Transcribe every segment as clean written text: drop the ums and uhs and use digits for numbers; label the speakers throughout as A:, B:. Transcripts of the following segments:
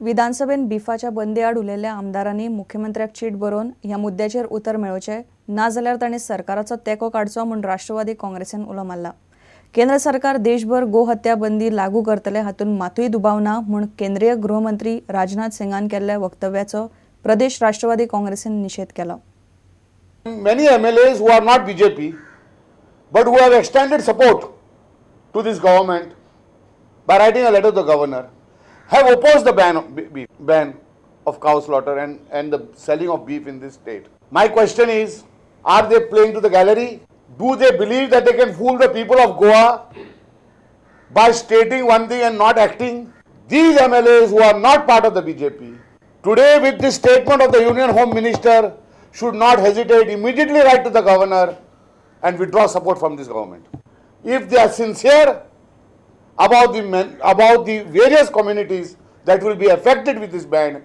A: विधानसभेन बिफाच्या बंदी आड उलयल्ल्या आमदारांनी मुख्यमंत्र्याक चीट बरोवन ह्या मुद्द्याचेर उतर मेळोवचें नाजाल्यार तांणी सरकाराचो तेंको काडचो म्हूण राष्ट्रवादी काँग्रेसीन उलो मारला। केंद्र सरकार देशभर गोहत्या बंदी लागू करतले हातून मातूय दुबाव ना म्हूण केंद्रीय गृहमंत्री राजनाथ सिंगान केल्ल्या वक्तव्याचो प्रदेश राष्ट्रवादी काँग्रेसीन निषेध केला।
B: Many MLAs who are not BJP but who have extended support to this government by writing a letter to the governor have opposed the ban of cow slaughter and the selling of beef in this state. My question is, are they playing to the gallery? Do they believe that they can fool the people of Goa by stating one thing and not acting? These MLAs who are not part of the BJP, today with this statement of the Union Home Minister, should not hesitate, immediately write to the governor and withdraw support from this government. If they are sincere about the various communities that will be affected with this ban,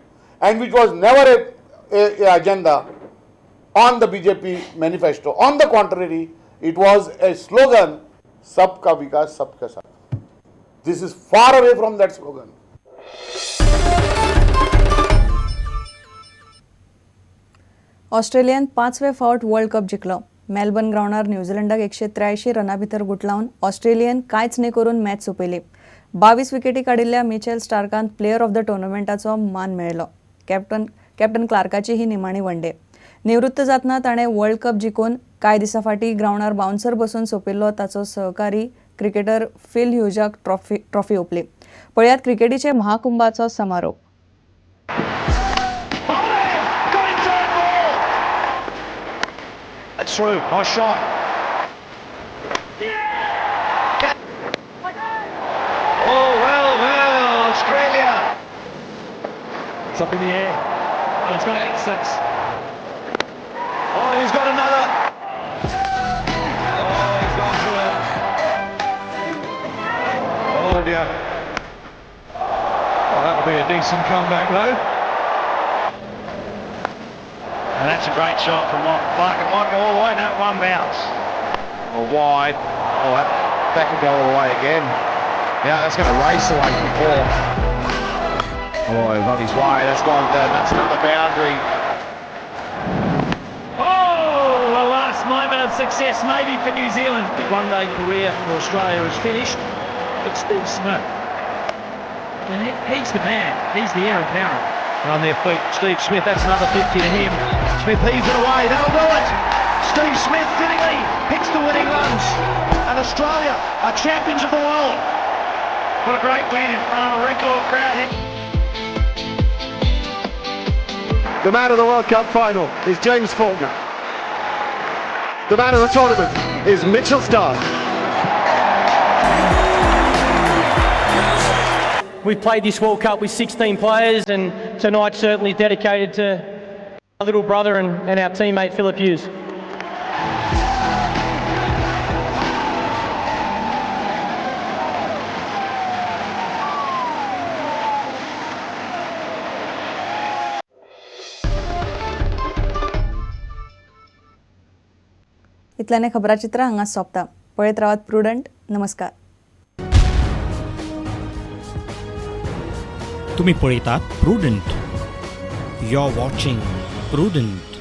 B: and which was never a agenda on the BJP manifesto. On the contrary, it was a slogan, Sabka Vikas, Sabka Saath. This is far away from that slogan.
A: ऑस्ट्रेलियान 5वे फावट world cup जिखलो। Melbourne ग्राउंडार न्यूझीलंडाक 183 रना भितर गुटलावन Australian कांयच न्ही करून मॅच सोंपयली। 22 विकेटी काडिल्ल्या मिचेल स्टार्कान प्लेयर ऑफ द टुर्नामेंटाचो मान मेळयलो। कॅप्टन क्लार्काची ही निमाणी वनडे। निवृत्त जातना ताणें वर्ल्ड कप जिखून कांय दिसां फाटीं ग्राउंडार बाउन्सर बसून सोंपिल्लो ताचो सहकारी क्रिकेटर फिल ह्यूजाक ट्रॉफी ओपली। पळयात क्रिकेटीचे महाकुंभाचो समारोप।
C: It's through. Nice shot. Oh, well, Australia. It's up in the air. Oh, it's got 86. Oh, he's got another. Oh, he's gone through it. Oh, dear. Oh, that'll be a decent comeback, though. And that's a great shot from Clark. It might go all the way. No, one bounce. Or wide. Oh, that could go all the way again. Yeah, that's going to race away from four. Oh, he's on his way. That's gone. That's another boundary. Oh, the last moment of success maybe for New Zealand. One-day career for Australia is finished. But Steve Smith. And he's the man. He's the heir apparent. On their feet, Steve Smith, that's another 50 to him. Smith heaves it away, that'll do it! Steve Smith fittingly hits the winning runs. And Australia are champions of the world. What a great win in front of a record crowd.
D: The man of the World Cup final is James Faulkner. The man of the tournament is Mitchell Starc.
E: We've played this World Cup with 16 players, and tonight's certainly dedicated to our little brother and our teammate Philip Hughes.
A: इतल्याने खबराचित्र हांगा सोंपता। पळयत रावात prudent. नमस्कार।
F: तुम्ही पळयतात Prudent. You are watching prudent.